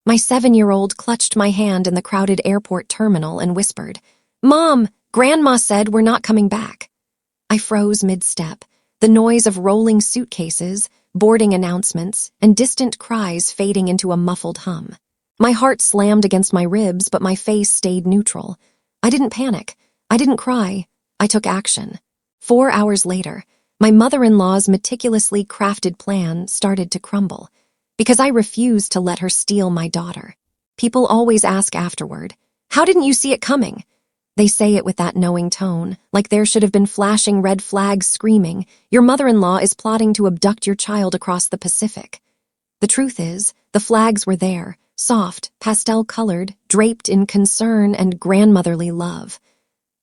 My 7-year-old clutched my hand in the crowded airport terminal and whispered, "Mom, Grandma said we're not coming back." I froze mid-step, the noise of rolling suitcases, boarding announcements, and distant cries fading into a muffled hum. My heart slammed against my ribs, but my face stayed neutral. I didn't panic. I didn't cry. I took action. 4 hours later, my mother-in-law's meticulously crafted plan started to crumble, because I refused to let her steal my daughter. People always ask afterward, "How didn't you see it coming?" They say it with that knowing tone, like there should have been flashing red flags screaming, "Your mother-in-law is plotting to abduct your child across the Pacific." The truth is, the flags were there, soft, pastel-colored, draped in concern and grandmotherly love.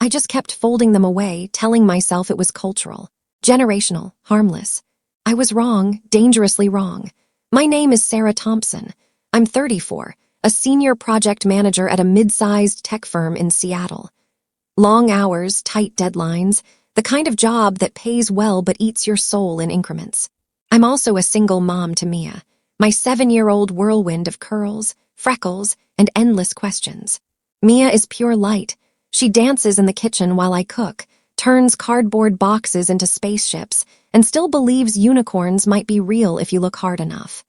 I just kept folding them away, telling myself it was cultural, generational, harmless. I was wrong, dangerously wrong. My name is Sarah Thompson. I'm 34, a senior project manager at a mid-sized tech firm in Seattle. Long hours, tight deadlines, the kind of job that pays well but eats your soul in increments. I'm also a single mom to Mia, my 7-year-old whirlwind of curls, freckles, and endless questions. Mia is pure light. She dances in the kitchen while I cook, turns cardboard boxes into spaceships, and still believes unicorns might be real if you look hard enough.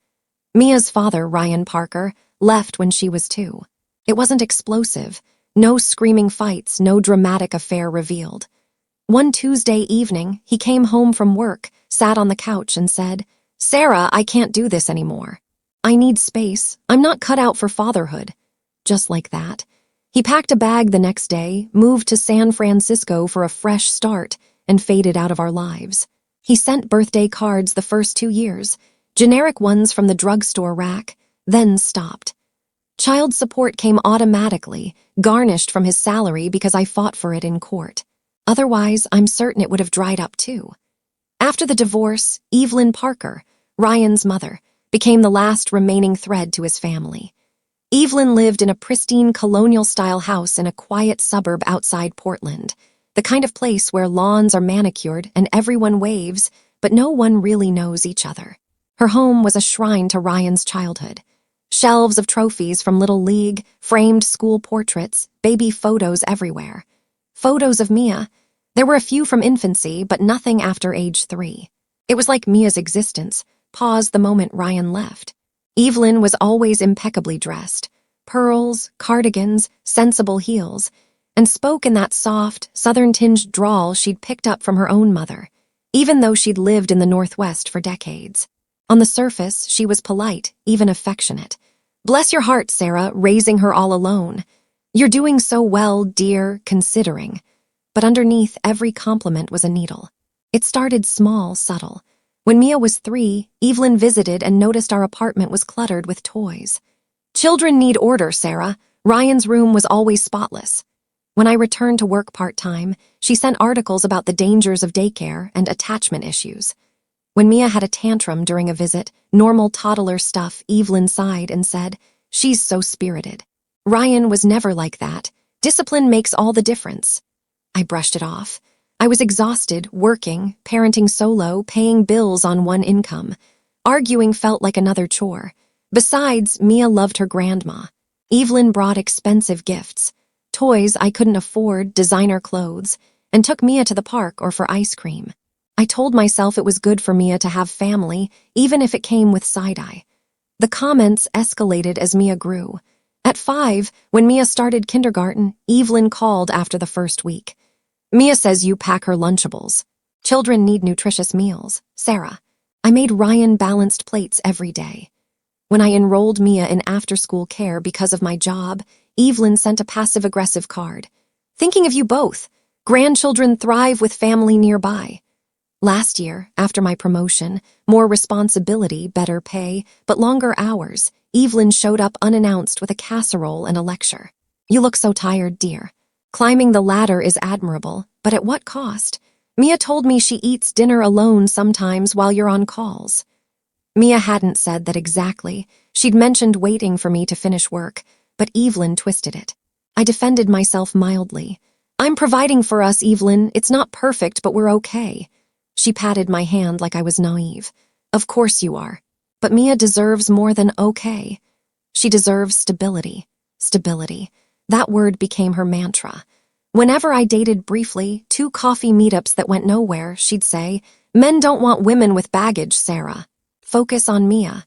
Mia's father, Ryan Parker, left when she was 2. It wasn't explosive. No screaming fights, no dramatic affair revealed. One Tuesday evening, he came home from work, sat on the couch and said, "Sarah, I can't do this anymore. I need space. I'm not cut out for fatherhood." Just like that. He packed a bag the next day, moved to San Francisco for a fresh start, and faded out of our lives. He sent birthday cards the first 2 years, generic ones from the drugstore rack, then stopped. Child support came automatically, garnished from his salary because I fought for it in court. Otherwise, I'm certain it would have dried up too. After the divorce, Evelyn Parker, Ryan's mother, became the last remaining thread to his family. Evelyn lived in a pristine colonial-style house in a quiet suburb outside Portland, the kind of place where lawns are manicured and everyone waves, but no one really knows each other. Her home was a shrine to Ryan's childhood. Shelves of trophies from Little League, framed school portraits, baby photos everywhere. Photos of Mia. There were a few from infancy, but nothing after age 3. It was like Mia's existence paused the moment Ryan left. Evelyn was always impeccably dressed. Pearls, cardigans, sensible heels, and spoke in that soft, southern-tinged drawl she'd picked up from her own mother, even though she'd lived in the Northwest for decades. On the surface, she was polite, even affectionate. "Bless your heart, Sarah, raising her all alone. You're doing so well, dear, considering." But underneath every compliment was a needle. It started small, subtle. When Mia was 3, Evelyn visited and noticed our apartment was cluttered with toys. "Children need order, Sarah. Ryan's room was always spotless." When I returned to work part-time, she sent articles about the dangers of daycare and attachment issues. When Mia had a tantrum during a visit, normal toddler stuff, Evelyn sighed and said, "She's so spirited." Ryan was never like that. Discipline makes all the difference. I brushed it off. I was exhausted, working, parenting solo, paying bills on one income. Arguing felt like another chore. Besides, Mia loved her grandma. Evelyn brought expensive gifts, toys I couldn't afford, designer clothes, and took Mia to the park or for ice cream. I told myself it was good for Mia to have family, even if it came with side-eye. The comments escalated as Mia grew. At 5, when Mia started kindergarten, Evelyn called after the first week. "Mia says you pack her Lunchables. Children need nutritious meals, Sarah." I made Ryan balanced plates every day. When I enrolled Mia in after-school care because of my job, Evelyn sent a passive-aggressive card. "Thinking of you both. Grandchildren thrive with family nearby." Last year, after my promotion, more responsibility, better pay, but longer hours, Evelyn showed up unannounced with a casserole and a lecture. "You look so tired, dear. Climbing the ladder is admirable, but at what cost? Mia told me she eats dinner alone sometimes while you're on calls." Mia hadn't said that exactly. She'd mentioned waiting for me to finish work, but Evelyn twisted it. I defended myself mildly. "I'm providing for us, Evelyn. It's not perfect, but we're okay." She patted my hand like I was naive. "Of course you are. But Mia deserves more than okay." She deserves stability. Stability. That word became her mantra. Whenever I dated briefly, 2 coffee meetups that went nowhere, she'd say, "Men don't want women with baggage, Sarah. Focus on Mia."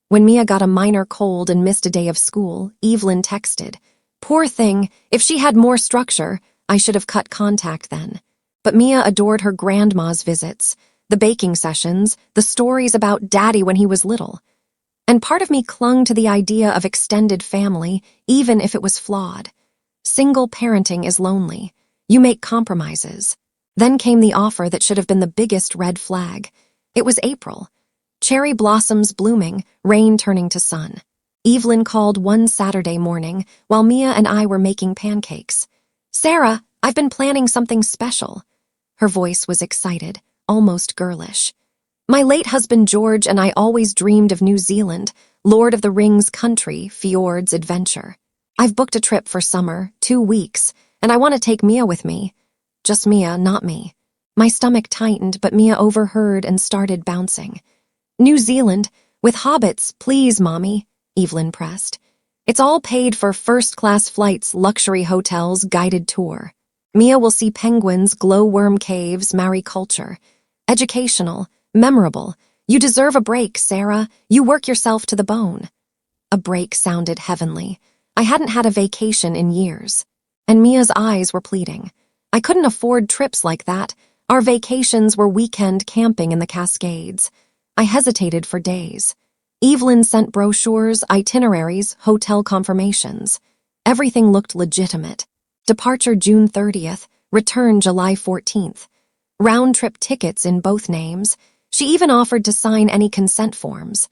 When Mia got a minor cold and missed a day of school, Evelyn texted, "Poor thing, if she had more structure, I should have cut contact then." But Mia adored her grandma's visits, the baking sessions, the stories about Daddy when he was little. And part of me clung to the idea of extended family, even if it was flawed. Single parenting is lonely. You make compromises. Then came the offer that should have been the biggest red flag. It was April. Cherry blossoms blooming, rain turning to sun. Evelyn called one Saturday morning while Mia and I were making pancakes. "Sarah, I've been planning something special." Her voice was excited, almost girlish. "My late husband George and I always dreamed of New Zealand, Lord of the Rings country, fjords, adventure. I've booked a trip for summer, 2 weeks, and I want to take Mia with me." Just Mia, not me. My stomach tightened, but Mia overheard and started bouncing. "New Zealand, with hobbits, please, Mommy," Evelyn pressed. "It's all paid for first-class flights, luxury hotels, guided tour. Mia will see penguins, glowworm caves, mariculture. Educational, memorable. You deserve a break, Sarah. You work yourself to the bone." A break sounded heavenly. I hadn't had a vacation in years. And Mia's eyes were pleading. I couldn't afford trips like that. Our vacations were weekend camping in the Cascades. I hesitated for days. Evelyn sent brochures, itineraries, hotel confirmations. Everything looked legitimate. Departure June 30th, return July 14th. Round-trip tickets in both names. She even offered to sign any consent forms.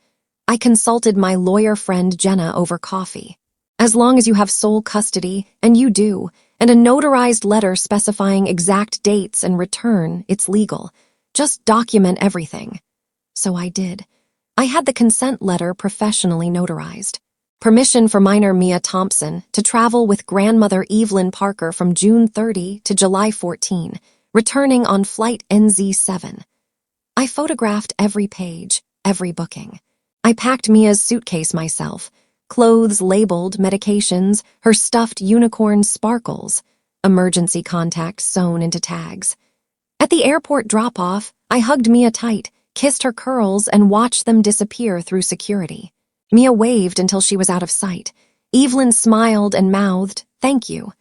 I consulted my lawyer friend Jenna over coffee. "As long as you have sole custody, and you do, and a notarized letter specifying exact dates and return, it's legal. Just document everything." So I did. I had the consent letter professionally notarized. Permission for minor Mia Thompson to travel with grandmother Evelyn Parker from June 30 to July 14, returning on flight NZ7. I photographed every page, every booking. I packed Mia's suitcase myself. Clothes labeled, medications, her stuffed unicorn sparkles, emergency contacts sewn into tags. At the airport drop-off, I hugged Mia tight, kissed her curls, and watched them disappear through security. Mia waved until she was out of sight. Evelyn smiled and mouthed, "Thank you."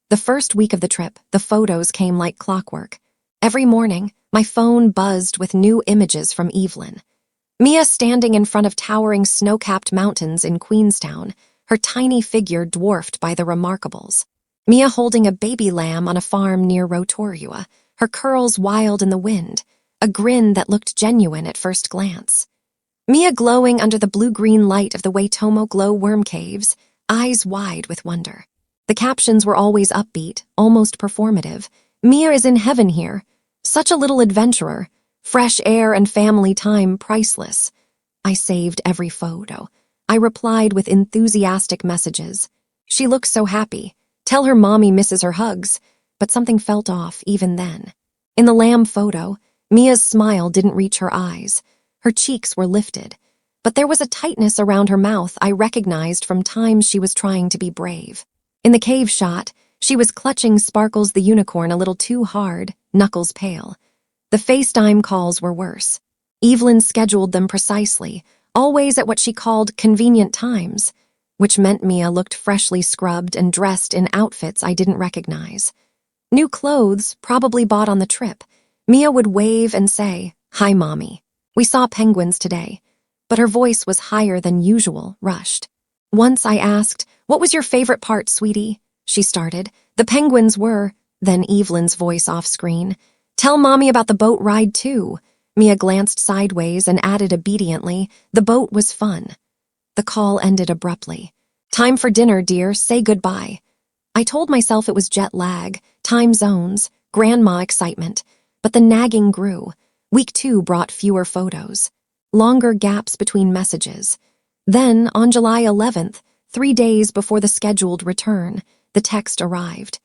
The first week of the trip, the photos came like clockwork. Every morning, my phone buzzed with new images from Evelyn. Mia standing in front of towering snow-capped mountains in Queenstown, her tiny figure dwarfed by the Remarkables. Mia holding a baby lamb on a farm near Rotorua, her curls wild in the wind, a grin that looked genuine at first glance. Mia glowing under the blue-green light of the Waitomo glowworm caves, eyes wide with wonder. The captions were always upbeat, almost performative. "Mia is in heaven here. Such a little adventurer. Fresh air and family time priceless." I saved every photo. I replied with enthusiastic messages. "She looks so happy. Tell her Mommy misses her hugs." But something felt off even then. In the lamb photo, Mia's smile didn't reach her eyes. Her cheeks were lifted. But there was a tightness around her mouth I recognized from times she was trying to be brave. In the cave shot, she was clutching Sparkles the unicorn a little too hard, knuckles pale. The FaceTime calls were worse. Evelyn scheduled them precisely, always at what she called convenient times, which meant Mia looked freshly scrubbed and dressed in outfits I didn't recognize. New clothes, probably bought on the trip. Mia would wave and say, "Hi, Mommy. We saw penguins today." But her voice was higher than usual, rushed. Once I asked, "What was your favorite part, sweetie?" She started. "The penguins were," then Evelyn's voice off-screen. "Tell Mommy about the boat ride, too." Mia glanced sideways and added obediently, "The boat was fun." The call ended abruptly. "Time for dinner, dear. Say goodbye." I told myself it was jet lag, time zones, grandma excitement, but the nagging grew. Week 2 brought fewer photos, longer gaps between messages. Then, on July 11th, 3 days before the scheduled return, the text arrived.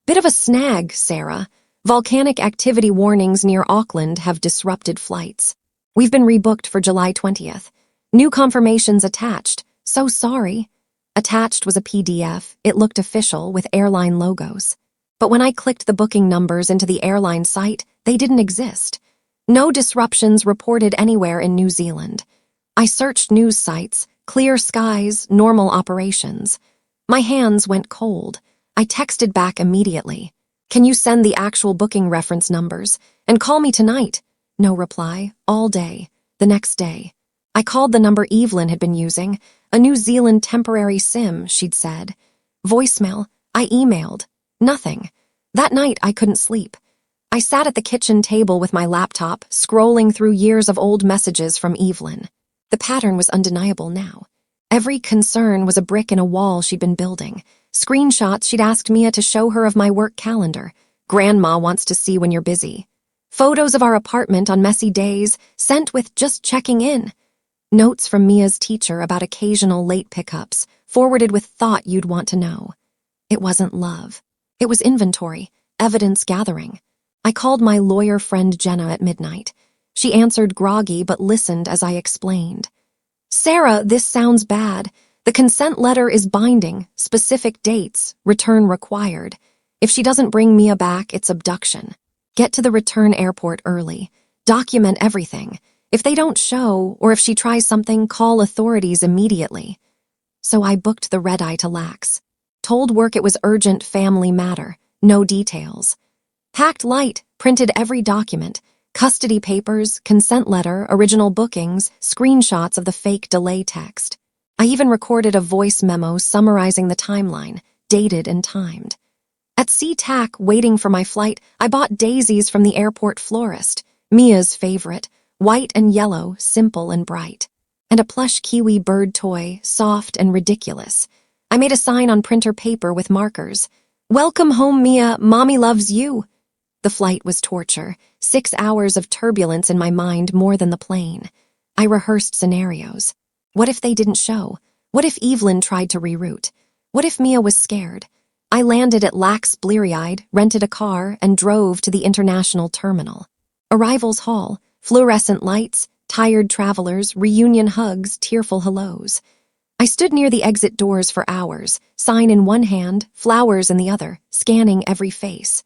"Bit of a snag, Sarah. Volcanic activity warnings near Auckland have disrupted flights. We've been rebooked for July 20th. New confirmations attached. So sorry." Attached was a PDF. It looked official with airline logos. But when I clicked the booking numbers into the airline site, they didn't exist. No disruptions reported anywhere in New Zealand. I searched news sites, clear skies, normal operations. My hands went cold. I texted back immediately. Can you send the actual booking reference numbers? And call me tonight. No reply, all day. The next day. I called the number Evelyn had been using, a New Zealand temporary SIM, she'd said. Voicemail, I emailed. Nothing. That night, I couldn't sleep. I sat at the kitchen table with my laptop, scrolling through years of old messages from Evelyn. The pattern was undeniable now. Every concern was a brick in a wall she'd been building. Screenshots she'd asked Mia to show her of my work calendar. Grandma wants to see when you're busy. Photos of our apartment on messy days, sent with just checking in. Notes from Mia's teacher about occasional late pickups, forwarded with thought you'd want to know. It wasn't love. It was inventory, evidence gathering. I called my lawyer friend Jenna at midnight. She answered groggy but listened as I explained. Sarah, this sounds bad. The consent letter is binding, specific dates, return required. If she doesn't bring Mia back, it's abduction. Get to the return airport early. Document everything. If they don't show, or if she tries something, call authorities immediately. So I booked the red-eye to Lax. Told work it was urgent family matter, no details. Packed light, printed every document, custody papers, consent letter, original bookings, screenshots of the fake delay text. I even recorded a voice memo summarizing the timeline, dated and timed. At SeaTac, waiting for my flight, I bought daisies from the airport florist, Mia's favorite, white and yellow, simple and bright. And a plush kiwi bird toy, soft and ridiculous. I made a sign on printer paper with markers. Welcome home, Mia, Mommy loves you. The flight was torture, 6 hours of turbulence in my mind more than the plane. I rehearsed scenarios. What if they didn't show? What if Evelyn tried to reroute? What if Mia was scared? I landed at Lax bleary-eyed, rented a car, and drove to the international terminal. Arrivals hall, fluorescent lights, tired travelers, reunion hugs, tearful hellos. I stood near the exit doors for hours, sign in one hand, flowers in the other, scanning every face.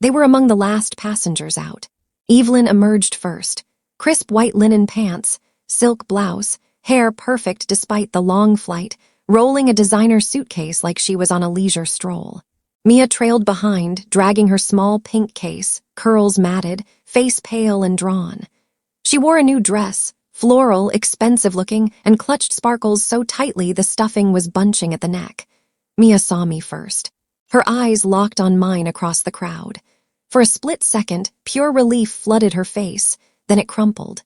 They were among the last passengers out. Evelyn emerged first. Crisp white linen pants, silk blouse, hair perfect despite the long flight, rolling a designer suitcase like she was on a leisure stroll. Mia trailed behind, dragging her small pink case, curls matted, face pale and drawn. She wore a new dress, floral, expensive-looking, and clutched sparkles so tightly the stuffing was bunching at the neck. Mia saw me first. Her eyes locked on mine across the crowd. For a split second, pure relief flooded her face, then it crumpled.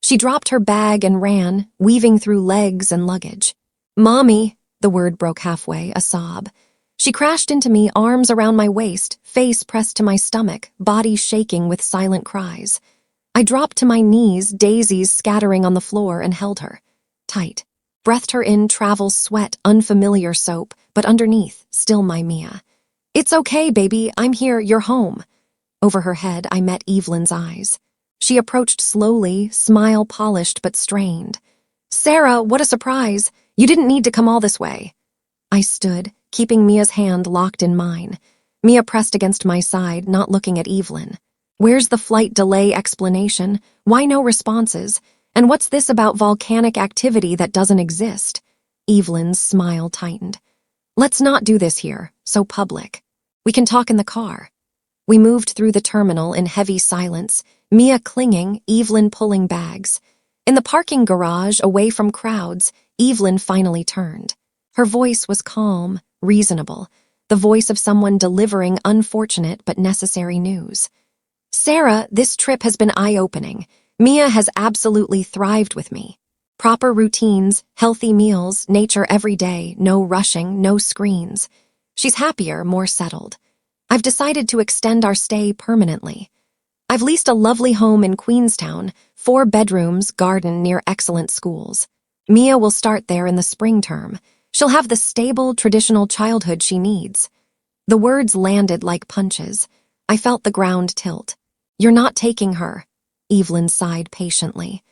She dropped her bag and ran, weaving through legs and luggage. Mommy, the word broke halfway, a sob. She crashed into me, arms around my waist, face pressed to my stomach, body shaking with silent cries. I dropped to my knees, daisies scattering on the floor, and held her. Tight. Breathed her in travel sweat, unfamiliar soap, but underneath, still my Mia. It's okay, baby, I'm here, you're home. Over her head, I met Evelyn's eyes. She approached slowly, smile polished but strained. Sarah, what a surprise. You didn't need to come all this way. I stood, keeping Mia's hand locked in mine. Mia pressed against my side, not looking at Evelyn. Where's the flight delay explanation? Why no responses? And what's this about volcanic activity that doesn't exist? Evelyn's smile tightened. Let's not do this here, so public. We can talk in the car. We moved through the terminal in heavy silence, Mia clinging, Evelyn pulling bags. In the parking garage, away from crowds, Evelyn finally turned. Her voice was calm, reasonable, the voice of someone delivering unfortunate but necessary news. Sarah, this trip has been eye-opening. Mia has absolutely thrived with me. Proper routines, healthy meals, nature every day, no rushing, no screens. She's happier, more settled. I've decided to extend our stay permanently. I've leased a lovely home in Queenstown, 4 bedrooms, garden near excellent schools. Mia will start there in the spring term. She'll have the stable, traditional childhood she needs. The words landed like punches. I felt the ground tilt. You're not taking her. Evelyn sighed patiently.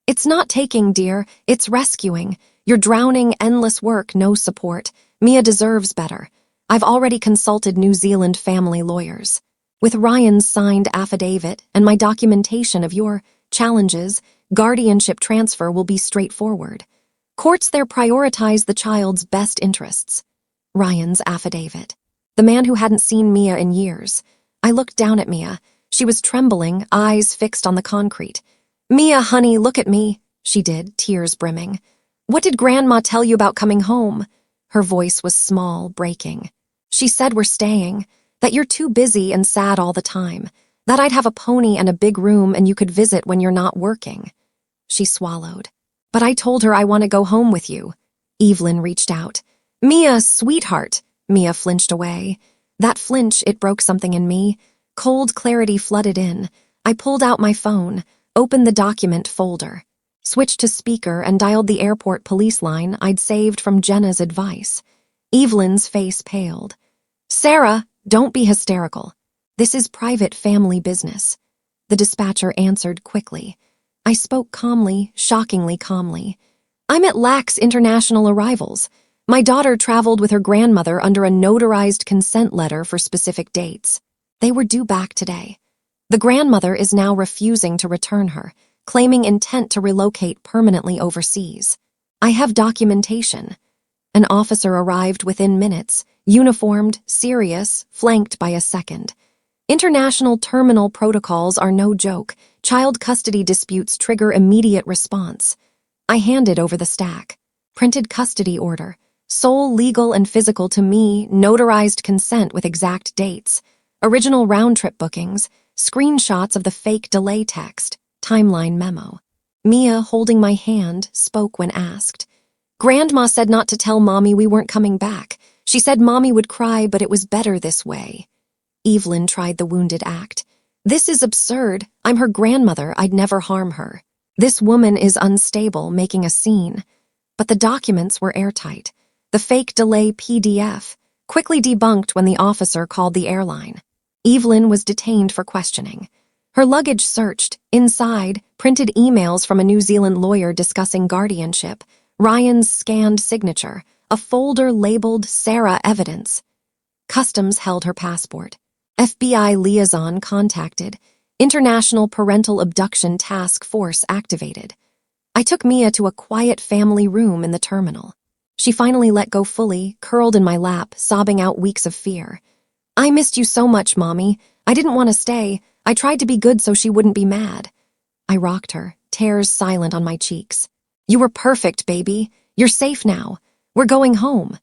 It's not taking, dear. It's rescuing. You're drowning, endless work, no support. Mia deserves better. I've already consulted New Zealand family lawyers. With Ryan's signed affidavit and my documentation of your challenges, guardianship transfer will be straightforward. Courts there prioritize the child's best interests. Ryan's affidavit. The man who hadn't seen Mia in years. I looked down at Mia. She was trembling, eyes fixed on the concrete. "Mia, honey, look at me," she did, tears brimming. "What did Grandma tell you about coming home?" Her voice was small, breaking. "She said we're staying, that you're too busy and sad all the time, that I'd have a pony and a big room and you could visit when you're not working." She swallowed. "But I told her I want to go home with you." Evelyn reached out. "Mia, sweetheart." Mia flinched away. That flinch, it broke something in me. Cold clarity flooded in. I pulled out my phone, opened the document folder, switched to speaker and dialed the airport police line I'd saved from Jenna's advice. Evelyn's face paled. "Sarah, don't be hysterical. This is private family business." The dispatcher answered quickly. I spoke calmly, shockingly calmly. "I'm at Lax International Arrivals. My daughter traveled with her grandmother under a notarized consent letter for specific dates. They were due back today. The grandmother is now refusing to return her, claiming intent to relocate permanently overseas. I have documentation." An officer arrived within minutes, uniformed, serious, flanked by a second. International terminal protocols are no joke. Child custody disputes trigger immediate response. I handed over the stack. Printed custody order. Sole legal and physical to me, notarized consent with exact dates. Original round-trip bookings, screenshots of the fake delay text, timeline memo. Mia, holding my hand, spoke when asked. "Grandma said not to tell Mommy we weren't coming back. She said Mommy would cry, but it was better this way." Evelyn tried the wounded act. "This is absurd. I'm her grandmother. I'd never harm her. This woman is unstable, making a scene." But the documents were airtight. The fake delay PDF, quickly debunked when the officer called the airline. Evelyn was detained for questioning. Her luggage searched. Inside, printed emails from a New Zealand lawyer discussing guardianship, Ryan's scanned signature, a folder labeled Sarah Evidence. Customs held her passport. FBI liaison contacted. International Parental Abduction Task Force activated. I took Mia to a quiet family room in the terminal. She finally let go fully, curled in my lap, sobbing out weeks of fear. "I missed you so much, Mommy. I didn't want to stay. I tried to be good so she wouldn't be mad." I rocked her, tears silent on my cheeks. "You were perfect, baby. You're safe now. We're going home."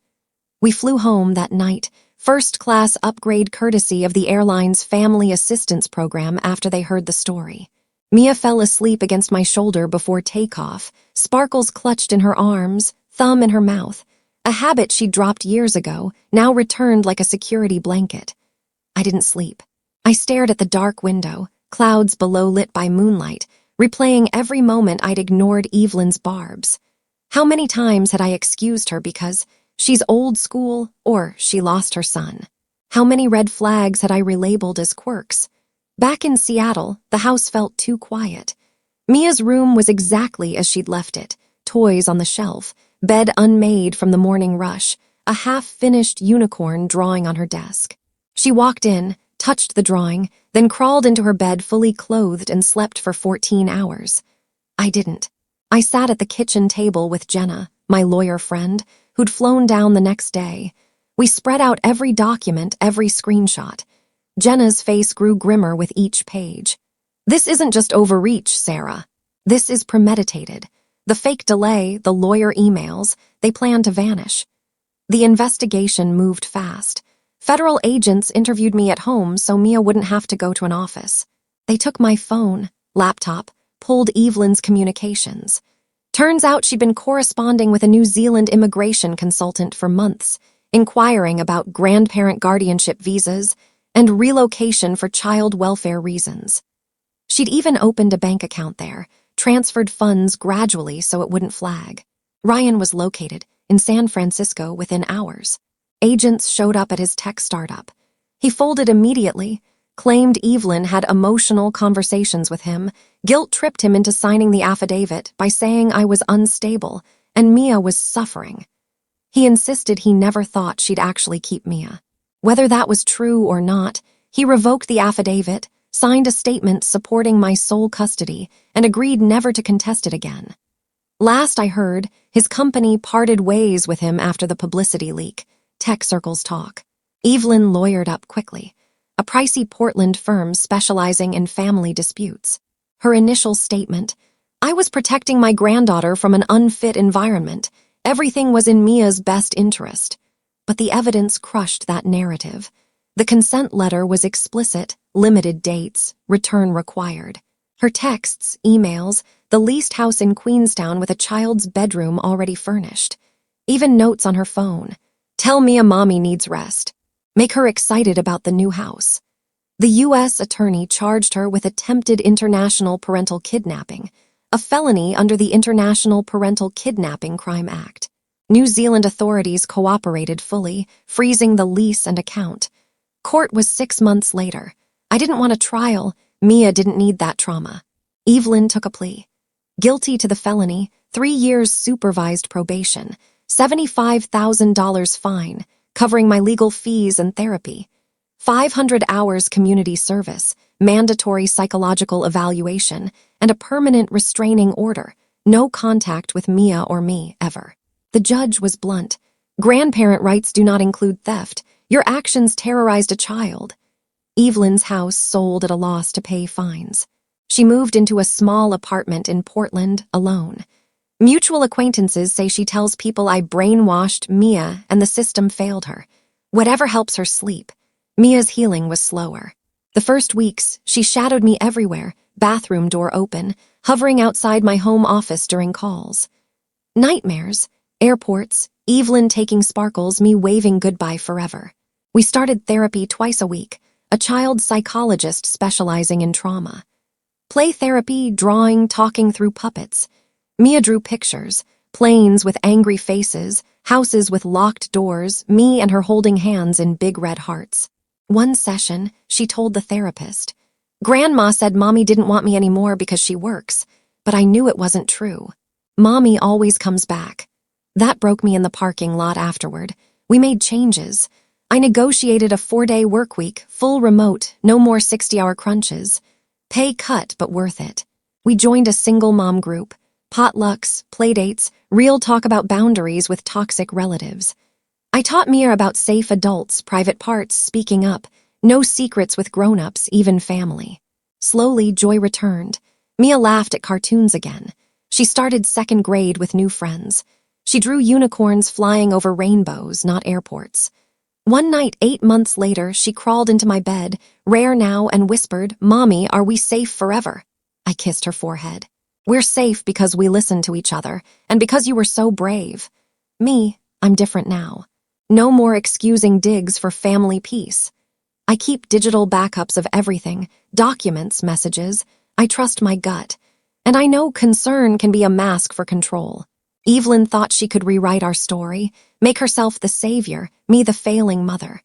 We flew home that night, first-class upgrade courtesy of the airline's Family Assistance Program after they heard the story. Mia fell asleep against my shoulder before takeoff, sparkles clutched in her arms, thumb in her mouth. A habit she'd dropped years ago, now returned like a security blanket. I didn't sleep. I stared at the dark window, clouds below lit by moonlight, replaying every moment I'd ignored Evelyn's barbs. How many times had I excused her because she's old school or she lost her son? How many red flags had I relabeled as quirks? Back in Seattle, the house felt too quiet. Mia's room was exactly as she'd left it, toys on the shelf, bed unmade from the morning rush, a half-finished unicorn drawing on her desk. She walked in, touched the drawing, then crawled into her bed fully clothed and slept for 14 hours. I didn't. I sat at the kitchen table with Jenna, my lawyer friend, who'd flown down the next day. We spread out every document, every screenshot. Jenna's face grew grimmer with each page. "This isn't just overreach, Sarah. This is premeditated. The fake delay, the lawyer emails, they plan to vanish." The investigation moved fast. Federal agents interviewed me at home so Mia wouldn't have to go to an office. They took my phone, laptop, pulled Evelyn's communications. Turns out she'd been corresponding with a New Zealand immigration consultant for months, inquiring about grandparent guardianship visas and relocation for child welfare reasons. She'd even opened a bank account there, transferred funds gradually so it wouldn't flag. Ryan was located in San Francisco within hours. Agents showed up at his tech startup. He folded immediately, claimed Evelyn had emotional conversations with him, guilt-tripped him into signing the affidavit by saying I was unstable, and Mia was suffering. He insisted he never thought she'd actually keep Mia. Whether that was true or not, he revoked the affidavit, signed a statement supporting my sole custody, and agreed never to contest it again. Last I heard, his company parted ways with him after the publicity leak. Tech circles talk. Evelyn lawyered up quickly, a pricey Portland firm specializing in family disputes. Her initial statement, "I was protecting my granddaughter from an unfit environment. Everything was in Mia's best interest." But the evidence crushed that narrative. The consent letter was explicit, limited dates, return required. Her texts, emails, the leased house in Queenstown with a child's bedroom already furnished. Even notes on her phone. "Tell Mia mommy needs rest." Make her excited about the new house. The U.S. attorney charged her with attempted international parental kidnapping, a felony under the International Parental Kidnapping Crime Act. New Zealand authorities cooperated fully, freezing the lease and account. Court was 6 months later. I didn't want a trial. Mia didn't need that trauma. Evelyn took a plea. Guilty to the felony, 3 years supervised probation, $75,000 fine, covering my legal fees and therapy, 500 hours community service, mandatory psychological evaluation, and a permanent restraining order, no contact with Mia or me, ever. The judge was blunt. Grandparent rights do not include theft. Your actions terrorized a child. Evelyn's house sold at a loss to pay fines. She moved into a small apartment in Portland, alone. Mutual acquaintances say she tells people I brainwashed Mia and the system failed her. Whatever helps her sleep. Mia's healing was slower. The first weeks, she shadowed me everywhere, bathroom door open, hovering outside my home office during calls. Nightmares, airports, Evelyn taking sparkles, me waving goodbye forever. We started therapy twice a week, a child psychologist specializing in trauma. Play therapy, drawing, talking through puppets. Mia drew pictures, planes with angry faces, houses with locked doors, me and her holding hands in big red hearts. One session, she told the therapist, "Grandma said Mommy didn't want me anymore because she works, but I knew it wasn't true. Mommy always comes back." That broke me in the parking lot afterward. We made changes. I negotiated a 4-day work week, full remote, no more 60-hour crunches. Pay cut, but worth it. We joined a single mom group, potlucks, playdates, real talk about boundaries with toxic relatives. I taught Mia about safe adults, private parts, speaking up, no secrets with grown-ups, even family. Slowly, joy returned. Mia laughed at cartoons again. She started 2nd grade with new friends. She drew unicorns flying over rainbows, not airports. One night, 8 months later, she crawled into my bed, rare now, and whispered, "Mommy, are we safe forever?" I kissed her forehead. "We're safe because we listened to each other, and because you were so brave." Me, I'm different now. No more excusing digs for family peace. I keep digital backups of everything, documents, messages. I trust my gut. And I know concern can be a mask for control. Evelyn thought she could rewrite our story, make herself the savior, me the failing mother.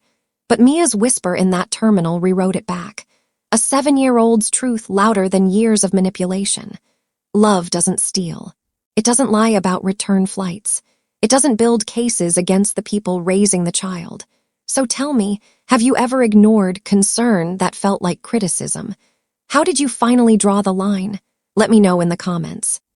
But Mia's whisper in that terminal rewrote it back. A 7-year-old's truth louder than years of manipulation. Love doesn't steal. It doesn't lie about return flights. It doesn't build cases against the people raising the child. So tell me, have you ever ignored concern that felt like criticism? How did you finally draw the line? Let me know in the comments.